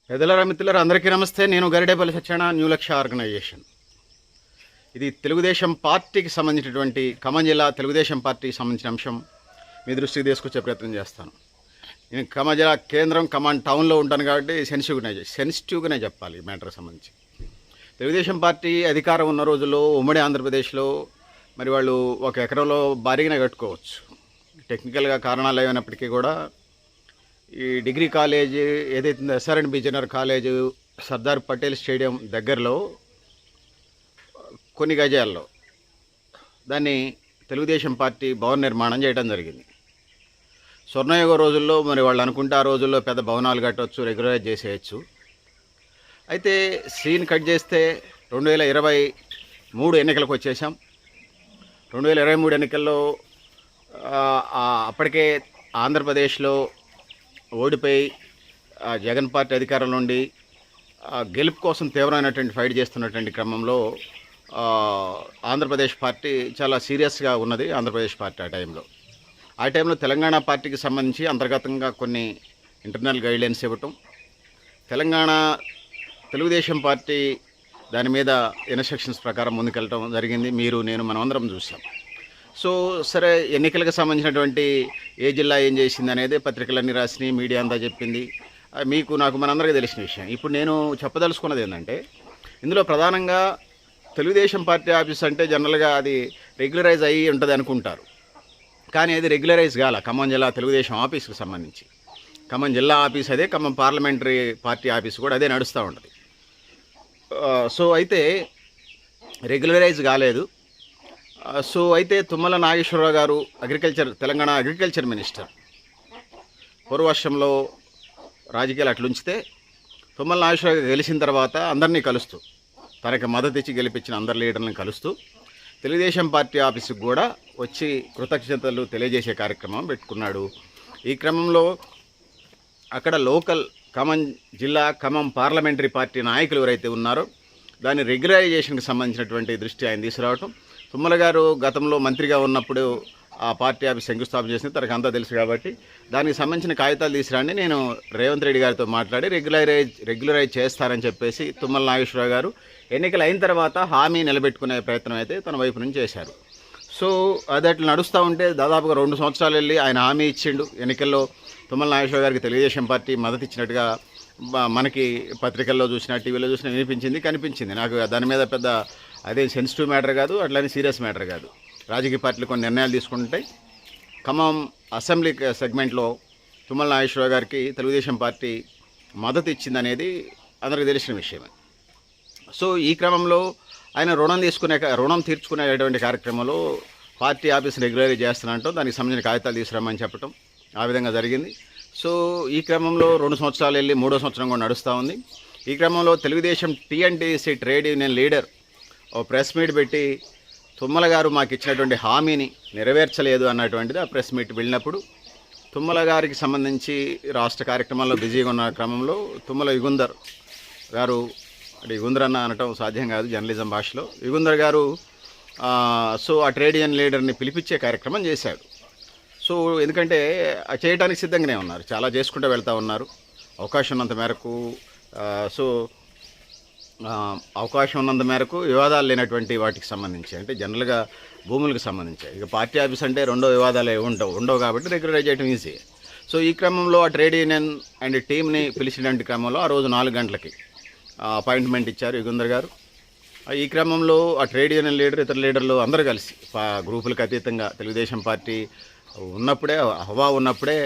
పెద్దలారా మిత్రులారా అందరికీ నమస్తే. నేను గరిడేపల్లి సత్యనారాయణ, న్యూ లక్ష్య ఆర్గనైజేషన్. ఇది తెలుగుదేశం పార్టీకి సంబంధించినటువంటి ఖమ్మం జిల్లా తెలుగుదేశం పార్టీకి సంబంధించిన అంశం మీ దృష్టికి తీసుకొచ్చే ప్రయత్నం చేస్తాను. నేను ఖమ్మం జిల్లా కేంద్రం ఖమ్మం టౌన్లో ఉంటాను కాబట్టి సెన్సిటివ్గానే చెప్పాలి ఈ మ్యాటర్కి సంబంధించి. తెలుగుదేశం పార్టీ అధికారం ఉన్న రోజుల్లో ఉమ్మడి ఆంధ్రప్రదేశ్లో మరి వాళ్ళు ఒక ఎకరంలో భారీగానే కట్టుకోవచ్చు. టెక్నికల్గా కారణాలు ఏమైనప్పటికీ కూడా ఈ డిగ్రీ కాలేజ్ ఏదైతే SRNB general college Sardar Patel stadium దగ్గరలో కొన్ని గజాల్లో దాన్ని తెలుగుదేశం పార్టీ భవన నిర్మాణం చేయడం జరిగింది. స్వర్ణయుగ రోజుల్లో మరి వాళ్ళు అనుకుంటే ఆ రోజుల్లో పెద్ద భవనాలు కట్టవచ్చు, రెగ్యులరైజ్ చేసేయచ్చు. అయితే సీన్ కట్ చేస్తే 2023 ఎన్నికలకు వచ్చేసాం. 2023 ఎన్నికల్లో అప్పటికే ఆంధ్రప్రదేశ్లో ఓడిపోయి జగన్ పార్టీ అధికారంలో ఉండి గెలుపు కోసం తీవ్రమైనటువంటి ఫైట్ చేస్తున్నటువంటి క్రమంలో ఆంధ్రప్రదేశ్ పార్టీ చాలా సీరియస్గా ఉన్నది. ఆంధ్రప్రదేశ్ పార్టీ ఆ టైంలో తెలంగాణ పార్టీకి సంబంధించి అంతర్గతంగా కొన్ని ఇంటర్నల్ గైడ్లైన్స్ ఇవ్వటం, తెలంగాణ తెలుగుదేశం పార్టీ దాని మీద ఇన్స్ట్రక్షన్స్ ప్రకారం ముందుకెళ్ళటం జరిగింది. మీరు నేను మనమందరం చూసాం. సో సరే, ఎన్నికలకు సంబంధించినటువంటి ఏ జిల్లా ఏం చేసింది అనేది పత్రికలన్నీ రాసినాయి, మీడియా అంతా చెప్పింది. మీకు నాకు మనందరికీ తెలిసిన విషయం. ఇప్పుడు నేను చెప్పదలుచుకున్నది ఏంటంటే, ఇందులో ప్రధానంగా తెలుగుదేశం పార్టీ ఆఫీస్ అంటే జనరల్గా అది రెగ్యులరైజ్ అయ్యి ఉంటుంది అనుకుంటారు. కానీ అది రెగ్యులరైజ్ కాల. ఖమ్మం జిల్లా తెలుగుదేశం ఆఫీస్కి సంబంధించి ఖమ్మం జిల్లా ఆఫీస్ అదే, ఖమ్మం పార్లమెంటరీ పార్టీ ఆఫీస్ కూడా అదే నడుస్తూ ఉంటుంది. సో అయితే రెగ్యులరైజ్ కాలేదు. సో అయితే తుమ్మల నాగేశ్వరరావు గారు తెలంగాణ అగ్రికల్చర్ మినిస్టర్ పూర్వవర్షంలో రాజకీయాలు అట్లుంచితే తుమ్మల నాగేశ్వరరావు గారు గెలిచిన తర్వాత అందరినీ కలుస్తూ, తనకి మద్దతు ఇచ్చి గెలిపించిన అందరి లీడర్లను కలుస్తూ తెలుగుదేశం పార్టీ ఆఫీసుకు కూడా వచ్చి కృతజ్ఞతలు తెలియజేసే కార్యక్రమం పెట్టుకున్నాడు. ఈ క్రమంలో అక్కడ లోకల్ ఖమ్మం జిల్లా ఖమ్మం పార్లమెంటరీ పార్టీ నాయకులు ఎవరైతే ఉన్నారో దాని రెగ్యులరైజేషన్కి సంబంధించినటువంటి దృష్టి ఆయన తీసుకురావటం. తుమ్మల గారు గతంలో మంత్రిగా ఉన్నప్పుడు ఆ పార్టీ ఆఫీస్ శంకుస్థాపన చేసింది, తనకు అంతా తెలుసు కాబట్టి దానికి సంబంధించిన కాగితాలు తీసుకురండి, నేను రేవంత్ రెడ్డి గారితో మాట్లాడి రెగ్యులరైజ్ చేస్తారని చెప్పేసి తుమ్మల నాగేశ్వరరావు గారు ఎన్నికలు అయిన తర్వాత హామీ నిలబెట్టుకునే ప్రయత్నం అయితే తన వైపు నుంచి చేశారు. సో అది అట్లా నడుస్తూ ఉంటే దాదాపుగా 2 సంవత్సరాలు వెళ్ళి ఆయన హామీ ఇచ్చిండు. ఎన్నికల్లో తుమ్మల నాగేశ్వరరావు గారికి తెలుగుదేశం పార్టీ మద్దతు ఇచ్చినట్టుగా మనకి పత్రికల్లో చూసినా, టీవీలో చూసినా కనిపించింది. నాకు దాని మీద పెద్ద అదే సెన్సిటివ్ మ్యాటర్ కాదు, అట్లానే సీరియస్ మ్యాటర్ కాదు. రాజకీయ పార్టీలు కొన్ని నిర్ణయాలు తీసుకుంటాయి. ఖమ్మం అసెంబ్లీ సెగ్మెంట్లో తుమ్మల నాగేశ్వరరావు గారికి తెలుగుదేశం పార్టీ మద్దతు ఇచ్చిందనేది అందరికీ తెలిసిన విషయమే. సో ఈ క్రమంలో ఆయన రుణం తీర్చుకునేటువంటి కార్యక్రమంలో పార్టీ ఆఫీస్ రెగ్యులరైజ్ చేస్తున్నట్టు దానికి సంబంధించిన కాగితాలు తీసుకురామని చెప్పటం ఆ విధంగా జరిగింది. సో ఈ క్రమంలో 2 సంవత్సరాలు వెళ్ళి 3వ సంవత్సరం కూడా నడుస్తూ ఉంది. ఈ క్రమంలో Telugu Desam TNTC trade union leader ఓ ప్రెస్ మీట్ పెట్టి తుమ్మల గారు మాకు ఇచ్చినటువంటి హామీని నెరవేర్చలేదు అన్నటువంటిది ఆ ప్రెస్ మీట్ వెళ్ళినప్పుడు తుమ్మల గారికి సంబంధించి రాష్ట్ర కార్యక్రమాల్లో బిజీగా ఉన్న క్రమంలో తుమ్మల యుగుంధర్ గారు, అంటే యుగుంధర్ అన్న అనటం సాధ్యం కాదు జర్నలిజం భాషలో, యుగుంధర్ గారు సో ఆ ట్రేడ్ యూనియన్ లీడర్ని పిలిపించే కార్యక్రమం చేశాడు. సో ఎందుకంటే చేయడానికి సిద్ధంగానే ఉన్నారు, చాలా చేసుకుంటూ వెళ్తూ ఉన్నారు అవకాశం ఉన్నంత మేరకు. సో అవకాశం ఉన్నంత మేరకు వివాదాలు లేనటువంటి వాటికి సంబంధించి, అంటే జనరల్గా భూములకు సంబంధించి, ఇక పార్టీ ఆఫీస్ అంటే రెండో వివాదాలు ఉండవు కాబట్టి రెగ్యులరైజ్ చేయడం ఈజీ. సో ఈ క్రమంలో ఆ ట్రేడ్ యూనియన్ అండ్ టీంని పిలిచినటువంటి క్రమంలో ఆ రోజు 4 గంటలకి అపాయింట్మెంట్ ఇచ్చారు యుగుంధర్ గారు. ఈ క్రమంలో ఆ ట్రేడ్ యూనియన్ లీడర్, ఇతర లీడర్లు అందరూ కలిసి గ్రూపులకు అతీతంగా తెలుగుదేశం పార్టీ ఉన్నప్పుడే, హవా ఉన్నప్పుడే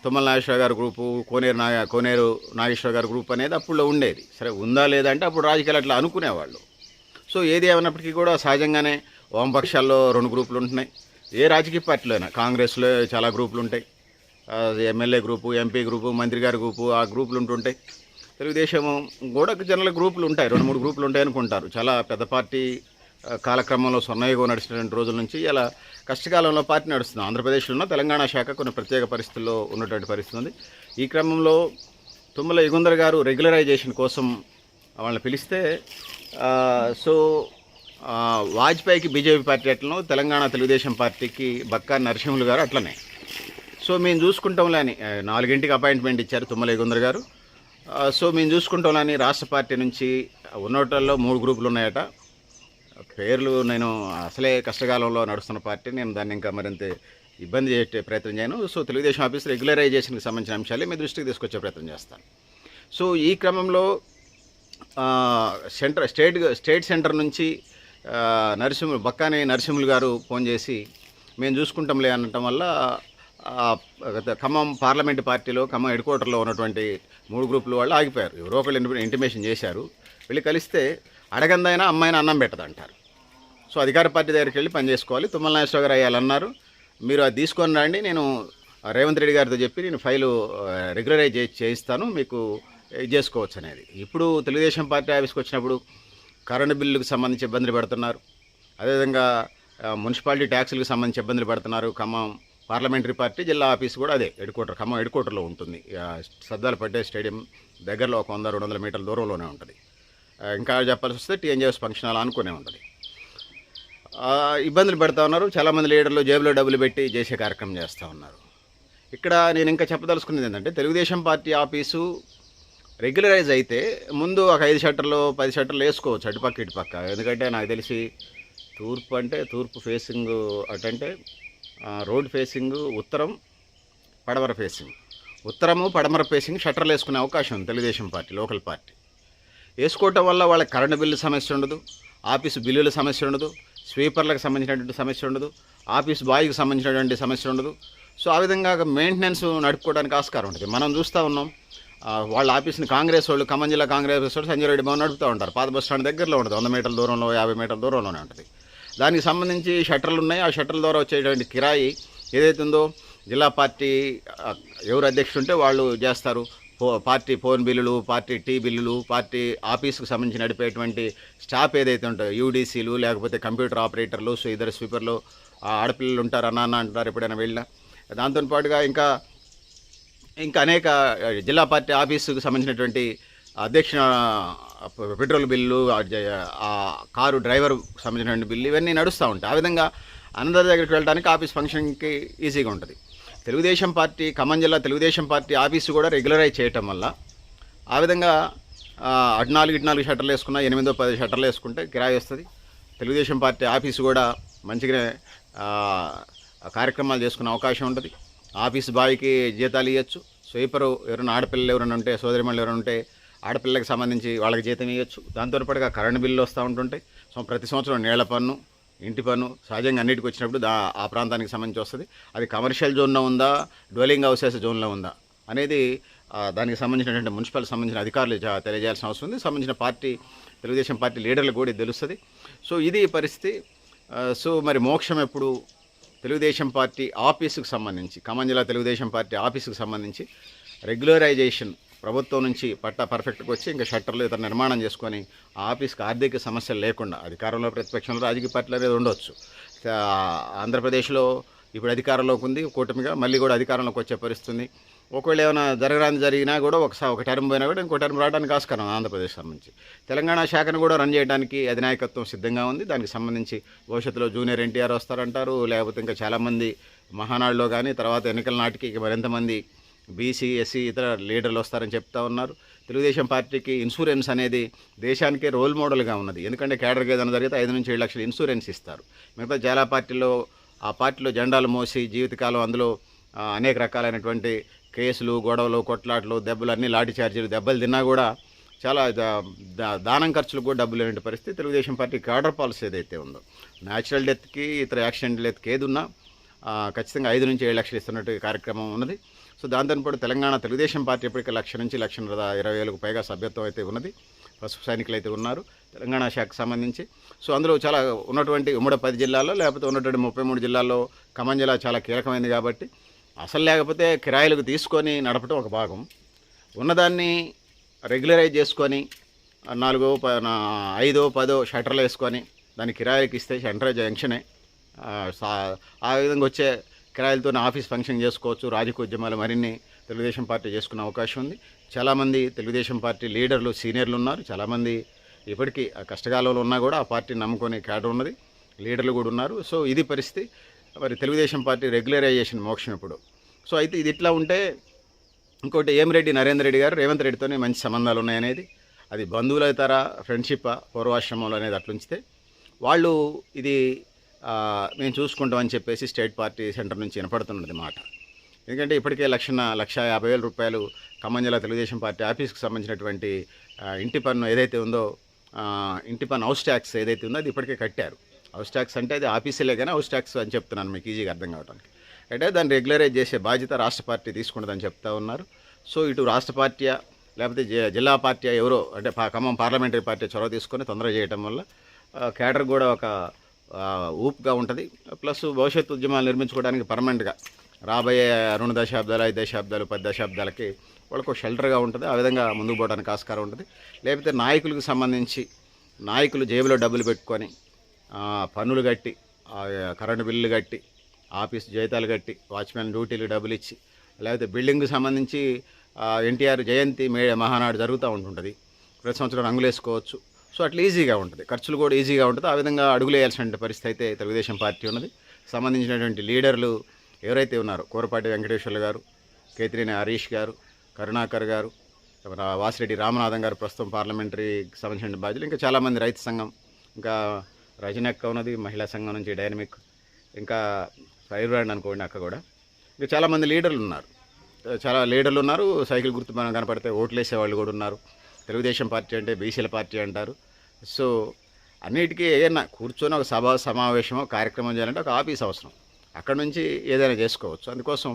తుమ్మల నాగేశ్వర గారి గ్రూపు, కోనేరు నాగేశ్వర గారి గ్రూప్ అనేది అప్పుడు ఉండేది. సరే ఉందా లేదా అంటే అప్పుడు రాజకీయాలు అట్లా అనుకునేవాళ్ళు. సో ఏది ఏమన్నప్పటికీ కూడా సహజంగానే వామపక్షాల్లో 2 గ్రూపులు ఉంటున్నాయి. ఏ రాజకీయ పార్టీలో అయినా కాంగ్రెస్లో చాలా గ్రూపులు ఉంటాయి, ఎమ్మెల్యే గ్రూపు, ఎంపీ గ్రూపు, మంత్రి గారి గ్రూపు, ఆ గ్రూపులు ఉంటుంటాయి. తెలుగుదేశం కూడా జనరల్ గ్రూపులు ఉంటాయి, 2-3 గ్రూపులు ఉంటాయి అనుకుంటారు. చాలా పెద్ద పార్టీ కాలక్రమంలో స్వర్ణయుగం నడిచినటువంటి రోజుల నుంచి ఇలా కష్టకాలంలో పార్టీ నడుస్తుంది. ఆంధ్రప్రదేశ్లో ఉన్న తెలంగాణ శాఖ కొన్ని ప్రత్యేక పరిస్థితుల్లో ఉన్నటువంటి పరిస్థితి ఉంది. ఈ క్రమంలో తుమ్మల యుగుంధర్ గారు రెగ్యులరైజేషన్ కోసం వాళ్ళని పిలిస్తే సో వాజ్పేయికి బీజేపీ పార్టీ అట్లను, తెలంగాణ తెలుగుదేశం పార్టీకి బక్కా నరసింహులు గారు అట్లనే. సో మేము చూసుకుంటాంలే అని 4 గంటలకు అపాయింట్మెంట్ ఇచ్చారు తుమ్మల యుగుంధర్ గారు. సో మేము చూసుకుంటామని రాష్ట్ర పార్టీ నుంచి ఉన్నోటల్లో 3 గ్రూపులు ఉన్నాయట. పేర్లు నేను అసలే కష్టకాలంలో నడుస్తున్న పార్టీ, నేను దాన్ని ఇంకా మరింత ఇబ్బంది చేసే ప్రయత్నం చేయను. సో తెలుగుదేశం ఆఫీస్ రెగ్యులరైజేషన్కి సంబంధించిన అంశాలే మీ దృష్టికి తీసుకొచ్చే ప్రయత్నం చేస్తాను. సో ఈ క్రమంలో స్టేట్ సెంటర్ నుంచి బక్కాని నరసింహులు గారు ఫోన్ చేసి మేము చూసుకుంటాంలే అనటం వల్ల ఖమ్మం పార్లమెంటు పార్టీలో ఖమ్మం హెడ్ క్వార్టర్లో ఉన్నటువంటి 3 గ్రూపుల వాళ్ళు ఆగిపోయారు. ఎవరో ఒకళ్ళు ఇంటిమేషన్ చేశారు. వెళ్ళి కలిస్తే అడగందైనా అమ్మాయిని అన్నం పెట్టదంటారు. సో అధికార పార్టీ దగ్గరికి వెళ్ళి పని చేసుకోవాలి, తుమ్మల నాగేశ్వరరావు గారు అయ్యాలన్నారు. మీరు అది తీసుకొని రండి, నేను రేవంత్ రెడ్డి గారితో చెప్పి నేను ఫైలు రెగ్యులరైజ్ చేయిస్తాను, మీకు ఇది చేసుకోవచ్చు అనేది. ఇప్పుడు తెలుగుదేశం పార్టీ ఆఫీస్కి వచ్చినప్పుడు కరెంటు బిల్లులకు సంబంధించి ఇబ్బందులు పెడుతున్నారు. అదేవిధంగా మున్సిపాలిటీ ట్యాక్సులకు సంబంధించి ఇబ్బందులు పెడుతున్నారు. ఖమ్మం పార్లమెంటరీ పార్టీ జిల్లా ఆఫీస్ కూడా అదే ఖమ్మం హెడ్ క్వార్టర్లో ఉంటుంది. సర్దార్ పటేల్ స్టేడియం దగ్గరలో ఒక 100-200 మీటర్ల దూరంలోనే ఉంటుంది. ఇంకా చెప్పాల్సి వస్తే టీఎన్జీఎస్ ఫంక్షన్ హాల్ అనుకునే ఉంటుంది. ఇబ్బందులు పెడతా ఉన్నారు. చాలామంది లీడర్లు జేబులో డబ్బులు పెట్టి చేసే కార్యక్రమం చేస్తూ ఉన్నారు. ఇక్కడ నేను ఇంకా చెప్పదలుచుకున్నది ఏంటంటే, తెలుగుదేశం పార్టీ ఆఫీసు రెగ్యులరైజ్ అయితే ముందు ఒక 5 షట్టర్లు 10 షట్టర్లు వేసుకోవచ్చు అటుపక్క ఇటుపక్క. ఎందుకంటే నాకు తెలిసి తూర్పు ఫేసింగ్ అటంటే రోడ్ ఫేసింగ్ ఉత్తరం పడమర ఫేసింగ్, ఉత్తరము పడమర ఫేసింగ్ షట్టర్లు వేసుకునే అవకాశం ఉంది తెలుగుదేశం పార్టీ లోకల్ పార్టీ. వేసుకోవటం వల్ల వాళ్ళకి కరెంటు బిల్లు సమస్య ఉండదు, ఆఫీసు బిల్లుల సమస్య ఉండదు, స్వీపర్లకు సంబంధించినటువంటి సమస్య ఉండదు, ఆఫీస్ బాయ్కి సంబంధించినటువంటి సమస్య ఉండదు. సో ఆ విధంగా మెయింటెనెన్స్ నడుపుకోవడానికి ఆస్కారం ఉంటుంది. మనం చూస్తూ ఉన్నాం, వాళ్ళ ఆఫీస్ని కాంగ్రెస్ వాళ్ళు, ఖమ్మం జిల్లా కాంగ్రెస్ వాళ్ళు సంజయ్ రెడ్డి భవన్ నడుపుతూ ఉంటారు. పాత బస్ స్టాండ్ దగ్గరలో ఉంటుంది, 100 మీటర్ల దూరంలో 50 మీటర్ల దూరంలోనే ఉంటుంది. దానికి సంబంధించి షట్టర్లు ఉన్నాయి. ఆ షట్టర్ల ద్వారా వచ్చేటువంటి కిరాయి ఏదైతే ఉందో జిల్లా పార్టీ ఎవరు అధ్యక్షుడు ఉంటే వాళ్ళు చేస్తారు. పార్టీ ఫోన్ బిల్లులు, పార్టీ టీ బిల్లులు, పార్టీ ఆఫీస్కి సంబంధించి నడిపేటువంటి స్టాఫ్ ఏదైతే ఉంటాయో యూడీసీలు, లేకపోతే కంప్యూటర్ ఆపరేటర్లు, సో ఇద్దరు స్వీపర్లు, ఆడపిల్లలు ఉంటారు, అన్న అంటారు ఎప్పుడైనా వెళ్ళినా. దాంతో పాటుగా ఇంకా అనేక జిల్లా పార్టీ ఆఫీసుకు సంబంధించినటువంటి అధ్యక్ష పెట్రోల్ బిల్లు, కారు డ్రైవర్ సంబంధించినటువంటి బిల్లు, ఇవన్నీ నడుస్తూ ఉంటాయి. ఆ విధంగా అందరి దగ్గరికి వెళ్ళడానికి ఆఫీస్ ఫంక్షన్కి ఈజీగా ఉంటుంది. తెలుగుదేశం పార్టీ ఖమ్మం జిల్లా తెలుగుదేశం పార్టీ ఆఫీసు కూడా రెగ్యులరైజ్ చేయటం వల్ల ఆ విధంగా 4 షట్టర్లు వేసుకున్నా 8-10 షట్టర్లు వేసుకుంటే కిరాయి వస్తుంది. తెలుగుదేశం పార్టీ ఆఫీసు కూడా మంచిగానే కార్యక్రమాలు చేసుకునే అవకాశం ఉంటుంది. ఆఫీస్ బాయ్కి జీతాలు ఇవ్వచ్చు, స్వీపరు ఎవరైనా ఆడపిల్లలు ఎవరైనా ఉంటే, సోదరిమణులు ఎవరైనా ఉంటే ఆడపిల్లలకు సంబంధించి వాళ్ళకి జీతం ఇవ్వచ్చు. దాంతోపాటుగా కరెంటు బిల్లు వస్తూ ఉంటుంటాయి. సో ప్రతి సంవత్సరం నీళ్ల పన్ను, ఇంటి పన్ను సహజంగా అన్నిటికి వచ్చినప్పుడు ఆ ప్రాంతానికి సంబంధించి వస్తుంది. అది కమర్షియల్ జోన్లో ఉందా, డ్వెల్లింగ్ హౌసెస్ జోన్లో ఉందా అనేది దానికి సంబంధించినటువంటి మున్సిపల్ సంబంధించిన అధికారులు తెలియజేయాల్సిన అవసరం ఉంది. సంబంధించిన పార్టీ తెలుగుదేశం పార్టీ లీడర్లకు కూడా తెలుస్తుంది. సో ఇది పరిస్థితి. సో మరి మోక్షం ఎప్పుడు తెలుగుదేశం పార్టీ ఆఫీసుకు సంబంధించి, ఖమ్మం జిల్లా తెలుగుదేశం పార్టీ ఆఫీసుకు సంబంధించి రెగ్యులరైజేషన్ ప్రభుత్వం నుంచి పట్టా పర్ఫెక్ట్గా వచ్చి ఇంకా షట్టర్లు ఇతర నిర్మాణం చేసుకొని ఆ ఆఫీస్కి ఆర్థిక సమస్యలు లేకుండా, అధికారంలో ప్రతిపక్షంలో రాజకీయ పార్టీలు అనేది ఉండవచ్చు. ఆంధ్రప్రదేశ్లో ఇప్పుడు అధికారంలోకి ఉంది కూటమిగా, మళ్ళీ కూడా అధికారంలోకి వచ్చే పరిస్థితుంది. ఒకవేళ ఏమైనా జరిగినా కూడా ఒక టర్మ్ పోయినా కూడా ఇంకో టర్మ్ రావడానికి ఆస్కారం ఆంధ్రప్రదేశ్ సంబంధించి. తెలంగాణ శాఖను కూడా రన్ చేయడానికి అధినాయకత్వం సిద్ధంగా ఉంది. దానికి సంబంధించి భవిష్యత్తులో జూనియర్ ఎన్టీఆర్ వస్తారంటారు, లేకపోతే ఇంకా చాలామంది మహానాడులో కానీ తర్వాత ఎన్నికల నాటికి మరింతమంది బీసీ, ఎస్సీ ఇతర లీడర్లు వస్తారని చెప్తా ఉన్నారు. తెలుగుదేశం పార్టీకి ఇన్సూరెన్స్ అనేది దేశానికే రోల్ మోడల్గా ఉన్నది. ఎందుకంటే కేడర్కి ఏదైనా జరిగితే 5-7 లక్షలు ఇన్సూరెన్స్ ఇస్తారు. మిగతా చాలా ఆ పార్టీలో జెండాలు మోసి జీవితకాలం అందులో అనేక రకాలైనటువంటి కేసులు, గొడవలు, కొట్లాట్లు, దెబ్బలు, అన్నీ లాఠీ చార్జీలు, దెబ్బలు తిన్నా కూడా చాలా దానం ఖర్చులకు కూడా డబ్బులు లేని పరిస్థితి. తెలుగుదేశం పార్టీ కార్డర్ పాలసీ ఏదైతే ఉందో, న్యాచురల్ డెత్కి ఇతర యాక్సిడెంటల్ డెత్కి ఏది ఉన్నా ఖచ్చితంగా 5-7 లక్షలు ఇస్తున్నట్టు కార్యక్రమం ఉన్నది. సో దాంతోపాటు తెలంగాణ తెలుగుదేశం పార్టీ ఇప్పటికే 1,00,000 నుంచి 1,20,000 పైగా సభ్యత్వం అయితే ఉన్నది. పసుపు సైనికులు అయితే ఉన్నారు తెలంగాణ శాఖకు సంబంధించి. సో అందులో చాలా ఉన్నటువంటి ఉమ్మడి 10 జిల్లాల్లో, లేకపోతే ఉన్నటువంటి 33 జిల్లాల్లో ఖమ్మం జిల్లా చాలా కీలకమైంది. కాబట్టి అసలు లేకపోతే కిరాయిలకు తీసుకొని నడపడం ఒక భాగం, ఉన్నదాన్ని రెగ్యులరైజ్ చేసుకొని 4, 5, 10 షట్టర్లు వేసుకొని దాన్ని కిరాయిలకు ఇస్తే సెంట్రల్ జంక్షనే. ఆ విధంగా వచ్చే కిరాయిలతో ఆఫీస్ ఫంక్షన్ చేసుకోవచ్చు. రాజకీయ ఉద్యమాలు మరిన్ని తెలుగుదేశం పార్టీ చేసుకునే అవకాశం ఉంది. చాలామంది తెలుగుదేశం పార్టీ లీడర్లు, సీనియర్లు ఉన్నారు. చాలామంది ఇప్పటికీ కష్టకాలంలో ఉన్నా కూడా ఆ పార్టీని నమ్ముకొని క్యాడర్ ఉన్నది, లీడర్లు కూడా ఉన్నారు. సో ఇది పరిస్థితి. మరి తెలుగుదేశం పార్టీ రెగ్యులరైజేషన్ మోక్షం ఇప్పుడు. సో అయితే ఇది ఇట్లా ఉంటే ఇంకోటి ఏమిరెడ్డి నరేందర్ రెడ్డి గారు రేవంత్ రెడ్డితోనే మంచి సంబంధాలు ఉన్నాయనేది, అది బంధువులు అవుతారా ఫ్రెండ్షిప్పా పూర్వాశ్రమంలో అనేది అట్లుంచితే వాళ్ళు ఇది మేము చూసుకుంటామని చెప్పేసి స్టేట్ పార్టీ సెంటర్ నుంచి వినపడుతున్నది మాట. ఎందుకంటే ఇప్పటికే 1,50,000 రూపాయలు ఖమ్మం జిల్లా తెలుగుదేశం పార్టీ ఆఫీస్కి సంబంధించినటువంటి ఇంటి పన్ను ఏదైతే ఉందో, ఇంటి పన్ను హౌస్ ట్యాక్స్ ఏదైతే ఉందో అది ఇప్పటికే కట్టారు. హౌస్ ట్యాక్స్ అంటే అది ఆఫీసులే కానీ హౌస్ ట్యాక్స్ అని చెప్తున్నాను మీకు ఈజీగా అర్థం కావడానికి. అంటే దాన్ని రెగ్యులరైజ్ చేసే బాధ్యత రాష్ట్ర పార్టీ తీసుకుంటుందని చెప్తా ఉన్నారు. సో ఇటు రాష్ట్ర పార్టీయా లేకపోతే జిల్లా పార్టీ ఎవరో అంటే ఖమ్మం పార్లమెంటరీ పార్టీ చొరవ తీసుకొని తొందరగా చేయడం వల్ల క్యాడర్ కూడా ఒక ఊపుగా ఉంటుంది. ప్లస్ భవిష్యత్తు ఉద్యమాలు నిర్మించుకోవడానికి పర్మనెంట్గా రాబోయే 2 దశాబ్దాలు 5 దశాబ్దాలు 10 దశాబ్దాలకి వాళ్ళకు షెల్టర్గా ఉంటుంది. ఆ విధంగా ముందుకు పోవడానికి ఆస్కారం ఉంటుంది. లేకపోతే నాయకులకు సంబంధించి నాయకులు జేబులో డబ్బులు పెట్టుకొని పన్నులు కట్టి కరెంటు బిల్లులు కట్టి ఆఫీస్ జీతాలు కట్టి వాచ్మెన్ డ్యూటీలు డబ్బులు ఇచ్చి లేకపోతే బిల్డింగ్కి సంబంధించి ఎన్టీఆర్ జయంతి మహానాడు జరుగుతూ ఉంటుంటుంది. ప్రతి సంవత్సరం రంగులు వేసుకోవచ్చు. సో అట్లా ఈజీగా ఉంటుంది, ఖర్చులు కూడా ఈజీగా ఉంటుంది. ఆ విధంగా అడుగులు వేయాల్సిన పరిస్థితి అయితే తెలుగుదేశం పార్టీ ఉన్నది. సంబంధించినటువంటి లీడర్లు ఎవరైతే ఉన్నారో కోరపాటి వెంకటేశ్వర్లు గారు, కేతినేని హరీష్ గారు, కరుణాకర్ గారు, వాసిరెడ్డి రామనాథం గారు ప్రస్తుతం పార్లమెంటరీకి సంబంధించిన బాధ్యులు, ఇంకా చాలామంది రైతు సంఘం, ఇంకా రజనక్క ఉన్నది మహిళా సంఘం నుంచి డైనమిక్, ఇంకా ఫైర్ బ్రాండ్ అనుకోండి అక్క కూడా, ఇంకా చాలామంది లీడర్లు ఉన్నారు. సైకిల్ గుర్తు మనం కనపడితే ఓట్లు వేసే వాళ్ళు కూడా ఉన్నారు. తెలుగుదేశం పార్టీ అంటే బీసీల పార్టీ అంటారు. సో అన్నిటికీ ఏదైనా కూర్చొని ఒక సమావేశమో కార్యక్రమం చేయాలంటే ఒక ఆఫీస్ అవసరం. అక్కడ నుంచి ఏదైనా చేసుకోవచ్చు. అందుకోసం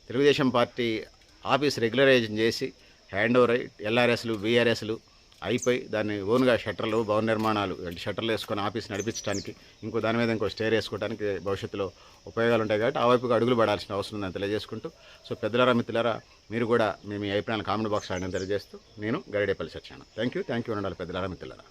తెలుగుదేశం పార్టీ ఆఫీస్ రెగ్యులరైజేషన్ చేసి హ్యాండ్ ఓవర్ అయ్యి ఎల్ఆర్ఎస్లు బీఆర్ఎస్లు అయిపోయి దాన్ని ఓన్గా షట్టర్లు భవన నిర్మాణాలు షట్టర్లు వేసుకొని ఆఫీస్ నడిపించడానికి ఇంకో దాని మీద ఇంకో స్టేర్ వేసుకోవడానికి భవిష్యత్తులో ఉపయోగాలు ఉంటాయి. కాబట్టి ఆ వైపుగా అడుగులు పడాల్సిన అవసరం ఉందని తెలియజేసుకుంటూ, సో పెద్దలారా మిత్రులారా మీరు కూడా మీ అభిప్రాయాలు కామెంట్ బాక్స్ రాయడం తెలియజేస్తూ నేను గరిడేపల్లి సత్యాన. థ్యాంక్ యూ ఉండాలి పెద్దలారా మిత్రులారా.